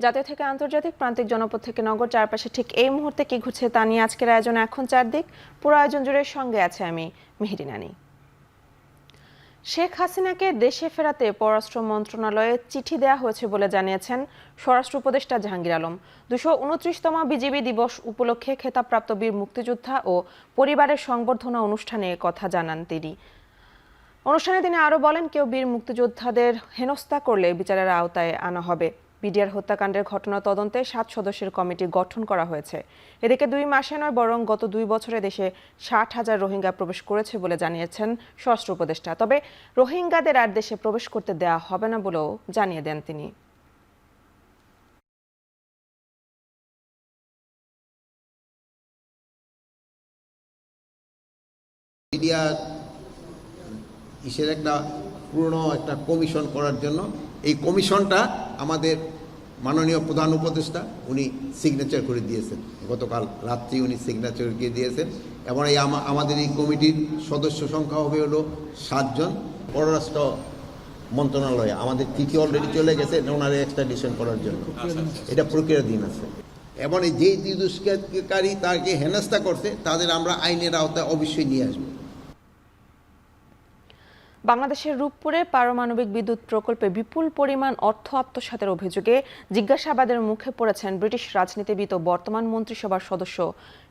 জাতীয় থেকে আন্তর্জাতিক, প্রান্তিক জনপদ থেকে নগর, চারপাশে ঠিক এই মুহূর্তে কি ঘুরছে তা নিয়ে আজকের আয়োজনে এখন চারদিক। পুরো আয়োজন জুড়ে সঙ্গে আছে আমি মেহেরি নানি। শেখ হাসিনাকে দেশে ফেরাতে পররাষ্ট্র মন্ত্রণালয়ে চিঠি দেওয়া হয়েছে বলে জানিয়েছেন স্বরাষ্ট্র উপদেষ্টা জাহাঙ্গীর আলম। ২২৯তম বিজিবি দিবস উপলক্ষে খেতাবপ্রাপ্ত বীর মুক্তিযোদ্ধা ও পরিবারের সংবর্ধনা অনুষ্ঠানে কথা জানান তিনি। অনুষ্ঠানে তিনি আরও বলেন, কেউ বীর মুক্তিযোদ্ধাদের হেনস্থা করলে বিচারের আওতায় আনা হবে। বিডিআর হত্যাকাণ্ডের ঘটনা তদন্তে ৭ সদস্যের কমিটি গঠন করা হয়েছে। এদিকে ২ মাসে নয়, বরং গত ২ বছরে দেশে ৬০,০০০ রোহিঙ্গা প্রবেশ করেছে বলে জানিয়েছেন স্বরাষ্ট্র উপদেষ্টা। তবে রোহিঙ্গাদের আর দেশে প্রবেশ করতে দেওয়া হবে না বলেও জানিয়ে দেন তিনি। ইসের একটা পুরনো একটা কমিশন করার জন্য এই কমিশনটা আমাদের মাননীয় প্রধান উপদেষ্টা উনি সিগনেচার করে দিয়েছেন। গতকাল রাত্রি উনি সিগনেচার করে দিয়েছেন এবং এই আমাদের এই কমিটির সদস্য সংখ্যা হবে হলো ৭ জন। পররাষ্ট্র মন্ত্রণালয়ে আমাদের চিঠি অলরেডি চলে গেছে ওনার এক্সট্রাডিশন করার জন্য, এটা প্রক্রিয়াধীন আছে। এবং যেই দুষ্কৃতকারী তাকে হেনস্থা করছে তাদের আমরা আইনের আওতায় অবশ্যই নিয়ে আসবো। বাংলাদেশের রূপপুরে পারমাণবিক বিদ্যুৎ প্রকল্পে বিপুল পরিমাণ অর্থ আত্মসাতের অভিযোগে জিজ্ঞাসাবাদের মুখে পড়েছেন ব্রিটিশ রাজনীতিবিদ ও বর্তমান মন্ত্রিসভার সদস্য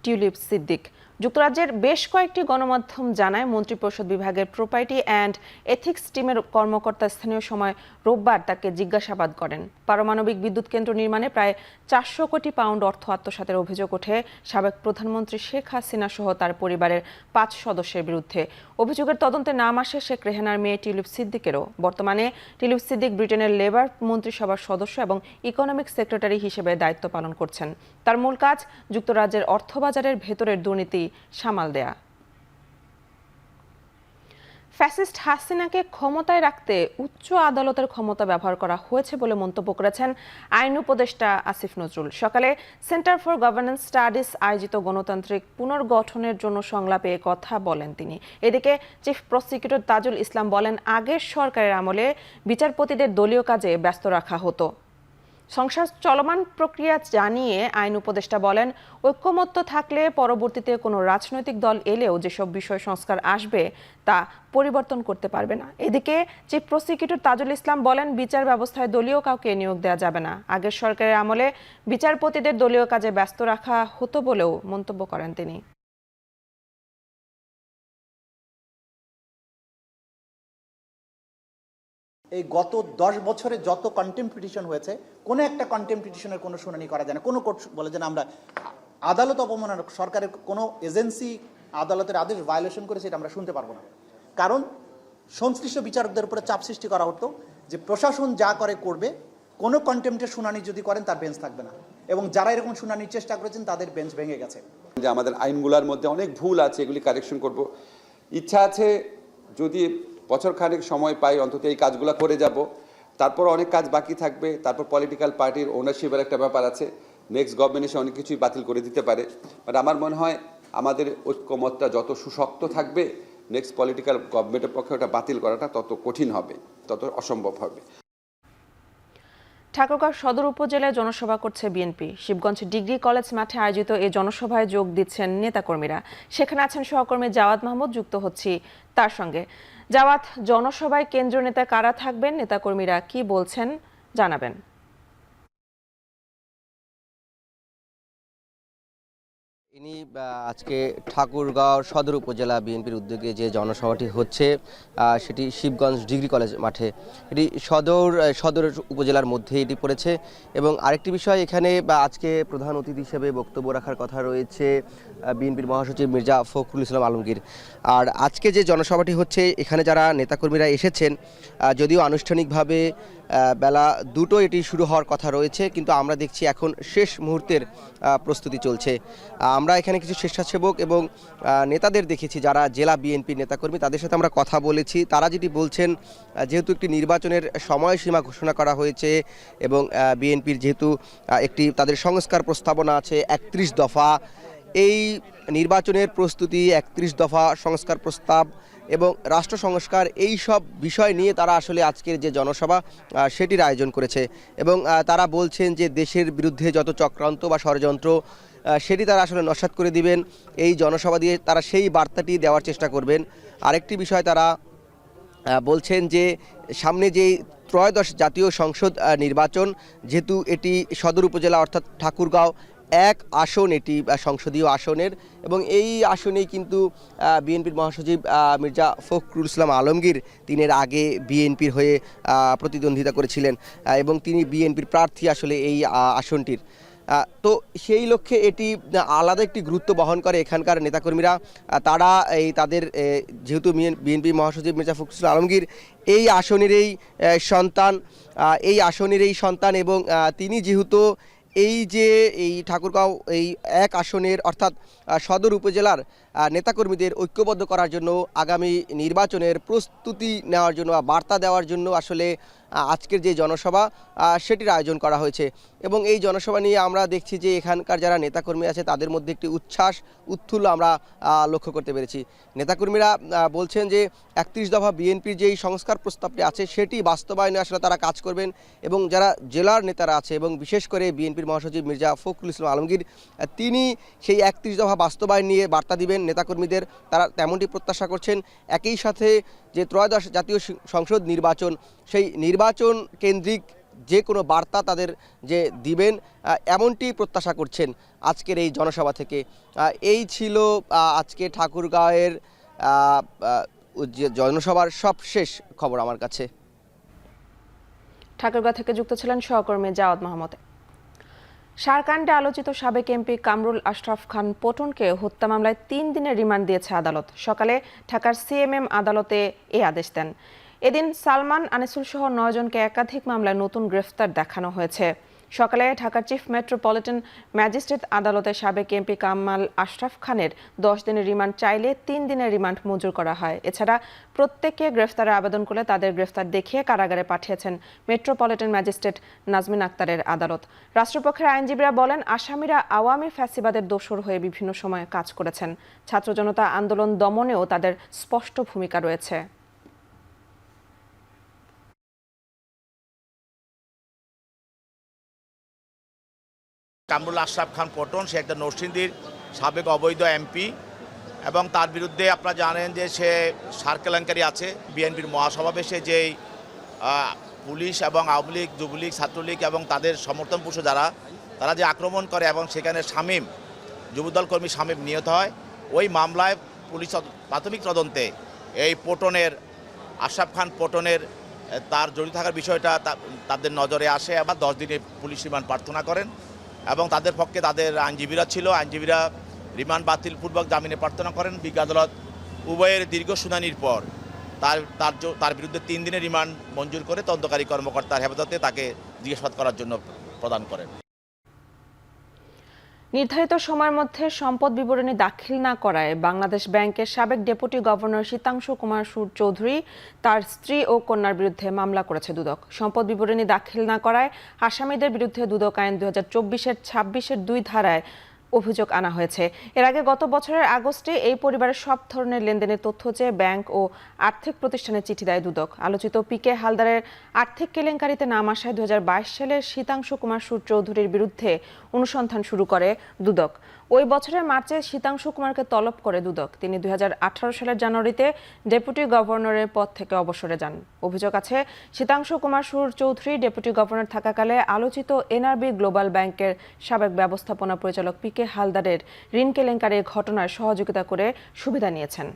টিউলিপ সিদ্দিক। যুক্তরাজ্যের বেশ কয়েকটি গণমাধ্যম জানায়, মন্ত্রিপরিষদ বিভাগের প্রপার্টি অ্যান্ড এথিক্স টিমের কর্মকর্তা স্থানীয় সময় রোববার তাকে জিজ্ঞাসাবাদ করেন। পারমাণবিক বিদ্যুৎ কেন্দ্র নির্মাণে প্রায় ৪০০ কোটি পাউন্ড অর্থ আত্মসাতের অভিযোগ ওঠে সাবেক প্রধানমন্ত্রী শেখ হাসিনা সহ তার পরিবারের ৫ সদস্যের বিরুদ্ধে। অভিযোগের তদন্তে নাম আসে শেখ রেহানার মেয়ে টিউলিপ সিদ্দিকেরও। বর্তমানে টিউলিপ সিদ্দিক ব্রিটেনের লেবার মন্ত্রিসভার সদস্য এবং ইকোনমিক সেক্রেটারি হিসেবে দায়িত্ব পালন করছেন। তার মূল কাজ যুক্তরাজ্যের অর্থবাজারের ভেতরের দুর্নীতি সামাল দেয়া। ফ্যাসিস্ট হাসিনাকে ক্ষমতায় রাখতে উচ্চ আদালতের ক্ষমতা ব্যবহার করা হয়েছে বলে মন্তব্য করেছেন আইন উপদেষ্টা আসিফ নজরুল। সকালে সেন্টার ফর গভর্নেন্স স্টাডিজ আয়োজিত গণতান্ত্রিক পুনর্গঠনের জন্য সংলাপে কথা বলেন তিনি। এদিকে চিফ প্রসিকিউটর তাজুল ইসলাম বলেন, আগের সরকারের আমলে বিচারপতিদের দলীয় কাজে ব্যস্ত রাখা হতো। সংসদ চলমান প্রক্রিয়া জানিয়ে আইন উপদেষ্টা বলেন, ঐক্যমত্য থাকলে পরবর্তীতে কোনো রাজনৈতিক দল এলেও যেসব বিষয় সংস্কার আসবে তা পরিবর্তন করতে পারবে না। এদিকে চিফ প্রসিকিউটর তাজুল ইসলাম বলেন, বিচার ব্যবস্থায় দলীয় কাউকে নিয়োগ দেওয়া যাবে না। আগের সরকারের আমলে বিচারপতিদের দলীয় কাজে ব্যস্ত রাখা হতো বলেও মন্তব্য করেন তিনি। এই গত 10 বছরে যত কন্টেম্পট পিটিশন হয়েছে, কোনো একটা কন্টেম্পট পিটিশনের কোনো শুনানি করা যায় না। কোনো কোর্ট বলে যে আমরা আদালত অবমাননা, সরকারের কোনো এজেন্সি আদালতের আদেশ ভায়োলেশন করেছে, এটা আমরা শুনতে পারবো না। কারণ সংশ্লিষ্ট বিচারকদের উপরে চাপ সৃষ্টি করা হতো যে প্রশাসন যা করে করবে, কোনো কন্টেম্পটের শুনানি যদি করেন তার বেঞ্চ থাকবে না। এবং যারা এরকম শুনানির চেষ্টা করেছেন তাদের বেঞ্চ ভেঙে গেছে। যে আমাদের আইনগুলোর মধ্যে অনেক ভুল আছে, এগুলি কারেকশন করব। ইচ্ছা আছে যদি বছর খানেক সময় পাই অন্তত এই কাজগুলো করে যাব। তারপর অনেক কাজ বাকি থাকবে। তারপর পলিটিক্যাল পার্টির ওনারশিপের একটা ব্যাপার আছে। নেক্সট গভর্নমেন্ট এসে অনেক কিছুই বাতিল করে দিতে পারে। বাট আমার মনে হয় আমাদের ঐক্যমতটা যত সুশক্ত থাকবে, নেক্সট পলিটিক্যাল গভর্নমেন্টের পক্ষে ওটা বাতিল করাটা তত কঠিন হবে, তত অসম্ভব হবে। ঠাকুরগাঁও সদর উপজেলায় জনসভা করছে বিএনপি। শিবগঞ্জ ডিগ্রি কলেজ মাঠে আয়োজিত এই জনসভায় যোগ দিচ্ছেন নেতাকর্মীরা। সেখানে আছেন সহকর্মী জাওয়াদ মাহমুদ, যুক্ত হচ্ছি তার সঙ্গে। জাওয়াদ, জনসভায় কেন্দ্রীয় নেতা কারা থাকবেন, নেতাকর্মীরা কি বলছেন জানাবেন। ইনি আজকে ঠাকুরগাঁও সদর উপজেলা বিএনপির উদ্যোগে যে জনসভাটি হচ্ছে সেটি শিবগঞ্জ ডিগ্রি কলেজ মাঠে। এটি সদর উপজেলার মধ্যে এটি পড়েছে। এবং আরেকটি বিষয়, এখানে আজকে প্রধান অতিথি হিসেবে বক্তব্য রাখার কথা রয়েছে বিএনপির মহাসচিব মির্জা ফখরুল ইসলাম আলমগীর। আর আজকে যে জনসভাটি হচ্ছে, এখানে যারা নেতাকর্মীরা এসেছেন, যদিও আনুষ্ঠানিকভাবে বেলা 2টো এটি শুরু হওয়ার কথা রয়েছে, কিন্তু আমরা দেখছি এখন শেষ মুহূর্তের প্রস্তুতি চলছে। আমরা এখানে কিছু স্বেচ্ছাসেবক এবং নেতাদের দেখেছি যারা জেলা বিএনপির নেতাকর্মী, তাদের সাথে আমরা কথা বলেছি। তারা যেটি বলছেন, যেহেতু একটি নির্বাচনের সময়সীমা ঘোষণা করা হয়েছে এবং বিএনপির যেহেতু একটি তাদের সংস্কার প্রস্তাবনা আছে 31 দফা, এই নির্বাচনের প্রস্তুতি 31 দফা সংস্কার প্রস্তাব এবং রাষ্ট্র সংস্কার এই সব বিষয় নিয়ে তারা আসলে আজকের যে জনসভা সেটির আয়োজন করেছে এবং তারা বলছেন যে দেশের বিরুদ্ধে যত চক্রান্ত বা ষড়যন্ত্র সেটি তারা আসলে নস্যাৎ করে দিবেন। এই জনসভা দিয়ে তারা সেই বার্তাটি দেওয়ার চেষ্টা করবেন। আরেকটি বিষয় তারা বলছেন যে সামনে যেই ত্রয়োদশ জাতীয় সংসদ নির্বাচন, যেহেতু এটি সদর উপজেলা অর্থাৎ ঠাকুরগাঁও এক আসন, এটি সংসদীয় আসনের এবং এই আসনেই কিন্তু বিএনপির মহাসচিব মির্জা ফখরুল ইসলাম আলমগীর তিনি এর আগে বিএনপির হয়ে প্রতিদ্বন্দ্বিতা করেছিলেন এবং তিনি বিএনপির প্রার্থী আসলে এই আসনটির। তো সেই লক্ষ্যে এটি আলাদা একটি গুরুত্ব বহন করে। এখানকার নেতাকর্মীরা তারা এই তাদের যেহেতু বিএনপি মহাসচিব মির্জা ফখরুল ইসলাম আলমগীর এই আসনেরই সন্তান এবং তিনি যেহেতু এই ঠাকুরগাঁও এই এক আসনের অর্থাৎ সদর উপজেলার নেতাকর্মীদের ঐক্যবদ্ধ করার জন্য আগামী নির্বাচনের প্রস্তুতি নেওয়ার জন্য বা বার্তা দেওয়ার জন্য আসলে আজকের যে জনসভা সেটির আয়োজন করা হয়েছে এবং এই জনসভা নিয়ে আমরা দেখছি যে এখানকার যারা নেতাকর্মী আছে তাদের মধ্যে একটি উচ্ছ্বাস উত্থুল্য আমরা লক্ষ্য করতে পেরেছি। নেতাকর্মীরা বলছেন যে ৩১ দফা বিএনপির যেই সংস্কার প্রস্তাবটি আছে সেটি বাস্তবায়নে আসলে তারা কাজ করবেন এবং যারা জেলার নেতারা আছে এবং বিশেষ করে বিএনপির মহাসচিব মির্জা ফখরুল ইসলাম আলমগীর তিনি সেই ৩১ দফা বাস্তবায়ন নিয়ে বার্তা দিবেন নেতাকর্মীদের, তারা তেমনটি প্রত্যাশা করছেন। একই সাথে যে ত্রয়োদশ জাতীয় সংসদ নির্বাচন, সেই নির্বাচন কেন্দ্রিক যে কোনো বার্তা তাদের যে দিবেন এমনটি প্রত্যাশা করছেন আজকের এই জনসভা থেকে। এই ছিল আজকে ঠাকুরগাঁওয়ের জনসভার সবশেষ খবর আমার কাছে। ঠাকুরগাঁও থেকে যুক্ত ছিলেন সহকর্মী জাওয়াদ মাহমুদ। সারকাণ্ডে আলোচিত সাবেক এমপি কামরুল আশরাফ খান পটনকে হত্যা মামলায় ৩ দিনের রিমান্ড দিয়েছে আদালত। সকালে ঢাকার সিএমএম আদালতে এই আদেশ দেন। এদিন সালমান আনিসুল সহ ৯ জনকে একাধিক মামলায় নতুন গ্রেফতার দেখানো হয়েছে। সকালে ঢাকার চিফ মেট্রোপলিটন ম্যাজিস্ট্রেট আদালতে সাবেক এমপি কামাল আশরাফ খানের ১০ দিনের রিমান্ড চাইলে ৩ দিনের রিমান্ড মঞ্জুর করা হয়। এছাড়া প্রত্যেককে গ্রেফতারের আবেদন করলে তাদের গ্রেফতার দেখিয়ে কারাগারে পাঠিয়েছেন মেট্রোপলিটন ম্যাজিস্ট্রেট নাজমিন আক্তারের আদালত। রাষ্ট্রপক্ষের আইনজীবীরা বলেন, আসামিরা আওয়ামী ফ্যাসিবাদের দোসর হয়ে বিভিন্ন সময়ে কাজ করেছেন। ছাত্র জনতা আন্দোলন দমনেও তাদের স্পষ্ট ভূমিকা রয়েছে। কামরুল আশরাফ খান পটন, সে একটা নরসিংদীর সাবেক অবৈধ এমপি এবং তার বিরুদ্ধে আপনারা জানেন যে সে সার কেলেঙ্কারি আছে। বিএনপির মহাসমাবেশে যেই পুলিশ এবং আওয়ামী লীগ, যুবলীগ, ছাত্রলীগ এবং তাদের সমর্থন পুষ্ট তারা যে আক্রমণ করে এবং সেখানে শামীম, যুবদল কর্মী শামীম নিহত হয়, ওই মামলায় পুলিশ প্রাথমিক তদন্তে এই পটনের আশরাফ খান পটনের তার জড়িত থাকার বিষয়টা তাদের নজরে আসে এবং 10 দিনের পুলিশ রিমান্ড প্রার্থনা করেন এবং তাদের পক্ষে তাদের আইনজীবীরা ছিল। আইনজীবীরা রিমান্ড বাতিলপূর্বক জামিনে প্রার্থনা করেন। বিজ্ঞ আদালত উভয়ের দীর্ঘ শুনানির পর তার বিরুদ্ধে 3 দিনের রিমান্ড মঞ্জুর করে তদন্তকারী কর্মকর্তার হেফাজতে তাকে জিজ্ঞাসাবাদ করার জন্য প্রদান করেন। নির্ধারিত সময়ের মধ্যে সম্পদ বিবরণী দাখিল না করায় বাংলাদেশ ব্যাংকের সাবেক ডেপুটি গভর্নর শীতাংশু কুমার সুর চৌধুরী, তার স্ত্রী ও কন্যার বিরুদ্ধে মামলা করেছে দুদক। সম্পদ বিবরণী দাখিল না করায় আসামিদের বিরুদ্ধে দুদক আইন 2024-এর 26-এর 2 ধারায় অভিযোগ আনা হয়েছে। এর আগে গত বছরের আগস্টে এই পরিবারের সব ধরনের লেনদেনের তথ্য চেয়ে ব্যাংক ও আর্থিক প্রতিষ্ঠানে চিঠি দেয় দুদক। আলোচিত পিকে হালদারের আর্থিক কেলেঙ্কারিতে নাম আসায় 2022 সালের শীতাংশু কুমার সুর চৌধুরীর বিরুদ্ধে অনুসন্ধান শুরু করে দুদক। ওই বছরের মার্চে শীতাংশু কুমারকে তলব করে দুদক। তিনি 2018 সালের জানুয়ারিতে ডেপুটি গভর্নরের পদ থেকে অবসরে যান। অভিযোগ আছে, শীতাংশু কুমার সুর চৌধুরী ডেপুটি গভর্নর থাকাকালে আলোচিত এনআরবি গ্লোবাল ব্যাংকের সাবেক ব্যবস্থাপনা পরিচালক পিকে হালদারের ঋণ কেলেঙ্কারির ঘটনায় সহযোগিতা করে সুবিধা নিয়েছেন।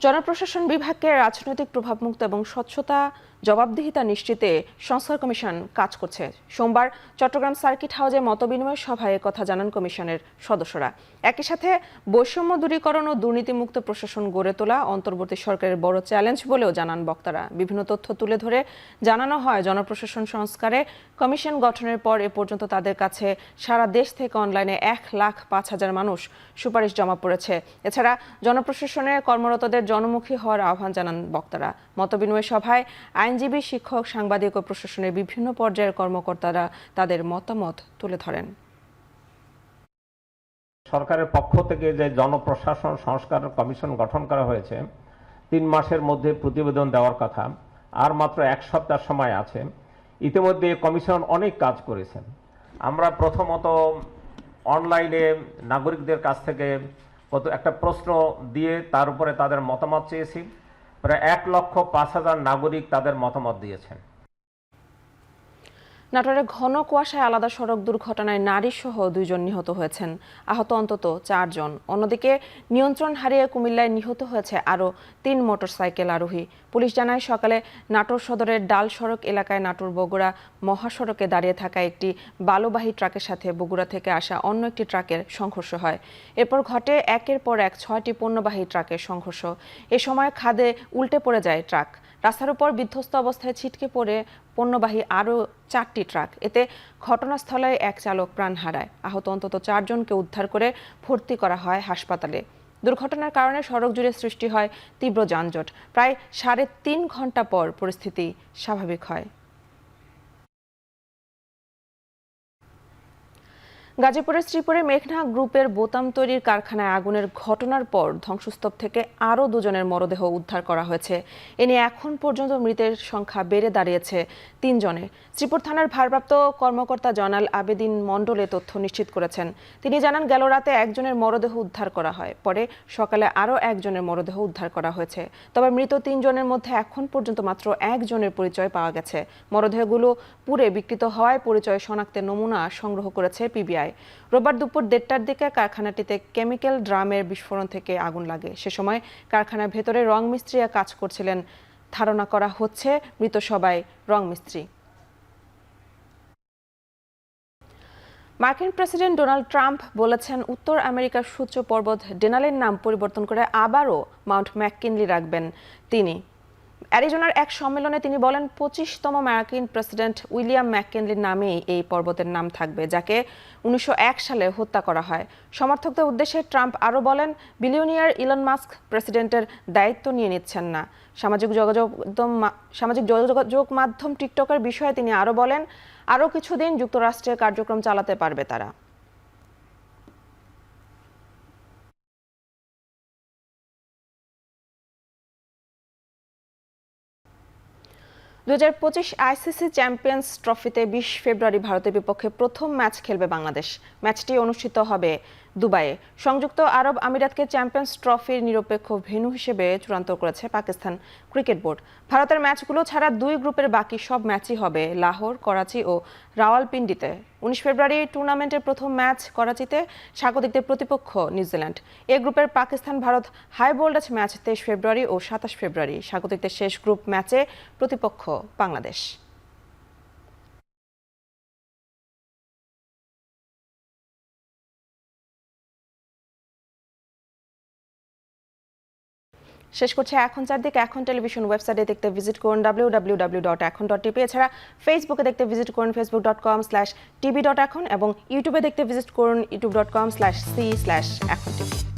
জনপ্রশাসন বিভাগকে রাজনৈতিক প্রভাবমুক্ত এবং স্বচ্ছতা জবাবদিহিতা নিশ্চিতে সংস্কার কমিশন কাজ করছে। সোমবার চট্টগ্রাম সার্কিট হাউসে মতবিনিময় সভায় কথা জানান কমিশনের সদস্যরা। একই সাথে বৈষম্য দূরীকরণ ও দুর্নীতিমুক্ত প্রশাসন গড়ে তোলা অন্তর্বর্তী সরকারের বড় চ্যালেঞ্জ বলেও জানান বক্তারা। বিভিন্ন তথ্য তুলে ধরে জানানো হয়, জনপ্রশাসন সংস্কারে কমিশন গঠনের পর এ পর্যন্ত তাদের কাছে সারা দেশ থেকে অনলাইনে 1,05,000 মানুষ সুপারিশ জমা পড়েছে। এছাড়া জনপ্রশাসনে কর্মরতদের জনমুখী হওয়ার আহ্বান জানান বক্তারা। মতবিনিময় সভায় আইনজীবী, শিক্ষক, সাংবাদিক ও প্রশাসনের বিভিন্ন পর্যায়ের কর্মকর্তারা তাদের মতামত তুলে ধরেন। সরকারের পক্ষ থেকে যে জনপ্রশাসন সংস্কার কমিশন গঠন করা হয়েছে 3 মাসের মধ্যে প্রতিবেদন দেওয়ার কথা, আর মাত্র 1 সপ্তাহ সময় আছে। ইতিমধ্যে কমিশন অনেক কাজ করেছেন। আমরা প্রথমত অনলাইনে নাগরিকদের কাছ থেকে একটা প্রশ্ন দিয়ে তার উপরে তাদের মতামত চেয়েছি। প্রায় 1,05,000 নাগরিক তাদের মতামত দিয়েছেন। নাটোরের ঘন কুয়াশায় আলাদা সড়ক দুর্ঘটনায় নারীসহ 2 জন নিহত হয়েছেন, আহত অন্তত 4 জন। অন্যদিকে নিয়ন্ত্রণ হারিয়ে কুমিল্লায় নিহত হয়েছে আরও 3 মোটরসাইকেল আরোহী। পুলিশ জানায় সকালে নাটোর সদরের ডাল সড়ক এলাকায় নাটোর বগুড়া মহাসড়কে দাঁড়িয়ে থাকা একটি বালুবাহী ট্রাকের সাথে বগুড়া থেকে আসা অন্য একটি ট্রাকের সংঘর্ষ হয়। এরপর ঘটে একের পর এক 6টি পণ্যবাহী ট্রাকের সংঘর্ষ। এ সময় খাদে উল্টে পড়ে যায় ট্রাক। রাস্তার উপর বিধ্বস্ত অবস্থায় ছিটকে পড়ে পণ্যবাহী আরও 4টি ট্রাক। এতে ঘটনাস্থলে এক চালক প্রাণ হারায়। আহত অন্তত 4 জনকে উদ্ধার করে ভর্তি করা হয় হাসপাতালে। দুর্ঘটনার কারণে সড়ক জুড়ে সৃষ্টি হয় তীব্র যানজট। প্রায় 3.5 ঘন্টা পর পরিস্থিতি স্বাভাবিক হয়। গাজীপুরের শ্রীপুরে মেঘনা গ্রুপের বোতাম তৈরির কারখানায় আগুনের ঘটনার পর ধ্বংসস্তূপ থেকে আরও 2 জনের মরদেহ উদ্ধার করা হয়েছে। এ নিয়ে এখন পর্যন্ত মৃতের সংখ্যা বেড়ে দাঁড়িয়েছে 3 জনে। শ্রীপুর থানার ভারপ্রাপ্ত কর্মকর্তা জয়নাল আবেদিন মণ্ডল এ তথ্য নিশ্চিত করেছেন। তিনি জানান, গেল রাতে 1 জনের মরদেহ উদ্ধার করা হয়, পরে সকালে আরও 1 জনের মরদেহ উদ্ধার করা হয়েছে। তবে মৃত 3 জনের মধ্যে এখন পর্যন্ত মাত্র 1 জনের পরিচয় পাওয়া গেছে। মরদেহগুলো পুড়ে বিকৃত হওয়ায় পরিচয় শনাক্তের নমুনা সংগ্রহ করেছে পিবিআই। রোববার দুপুর 1:30টার দিকে কারখানাটিতে কেমিক্যাল ড্রামের বিস্ফোরণ থেকে আগুন লাগে। সে সময় কারখানার ভেতরে রং মিস্ত্রিরা কাজ করছিলেন। ধারণা করা হচ্ছে মৃত সবাই রং মিস্ত্রি। মার্কিন প্রেসিডেন্ট ডোনাল্ড ট্রাম্প বলেছেন, উত্তর আমেরিকার সূর্য পর্বত ডেনালির নাম পরিবর্তন করে আবারও মাউন্ট ম্যাককিনলি রাখবেন তিনি। অ্যারিজোনার এক সম্মেলনে তিনি বলেন, 25তম মার্কিন প্রেসিডেন্ট উইলিয়াম ম্যাককিনলির নামেই এই পর্বতের নাম থাকবে, যাকে 1901 সালে হত্যা করা হয়। সমর্থকদের উদ্দেশ্যে ট্রাম্প আরও বলেন, বিলিয়নিয়ার ইলন মাস্ক প্রেসিডেন্টের দায়িত্ব নিয়ে নিচ্ছেন না। সামাজিক যোগাযোগ মাধ্যম টিকটকের বিষয়ে তিনি আরও বলেন, আরও কিছুদিন যুক্তরাষ্ট্রে কার্যক্রম চালাতে পারবে তারা। 2025 আইসিসি চ্যাম্পিয়ন্স ট্রফিতে 20 ফেব্রুয়ারি ভারতের বিপক্ষে প্রথম ম্যাচ খেলবে বাংলাদেশ। ম্যাচটি অনুষ্ঠিত হবে দুবাইয়ে। সংযুক্ত আরব আমিরাতকে চ্যাম্পিয়ন্স ট্রফির নিরপেক্ষ ভেন্যু হিসেবে চূড়ান্ত করেছে পাকিস্তান ক্রিকেট বোর্ড। ভারতের ম্যাচগুলো ছাড়া 2 গ্রুপের বাকি সব ম্যাচই হবে লাহোর, করাচি ও রাওয়ালপিন্ডিতে। 19 ফেব্রুয়ারি টুর্নামেন্টের প্রথম ম্যাচ করাচিতে, স্বাগতিকদের প্রতিপক্ষ নিউজিল্যান্ড। এ গ্রুপের Pakistan Bharat high voltage match 23 February ও 27 ফেব্রুয়ারি। স্বাগতিকদের শেষ গ্রুপ ম্যাচে প্রতিপক্ষ বাংলাদেশ। শেষ করছে এখন চারদিক। এখন টেলিভিশন ওয়েবসাইটে দেখতে ভিজিট করুন www.ekhon.tv। এছাড়া ফেসবুকে দেখতে ভিজিট করুন facebook.com/tv.ekhon এবং ইউটিউবে দেখতে ভিজিট করুন youtube.com/c/ekhon tv।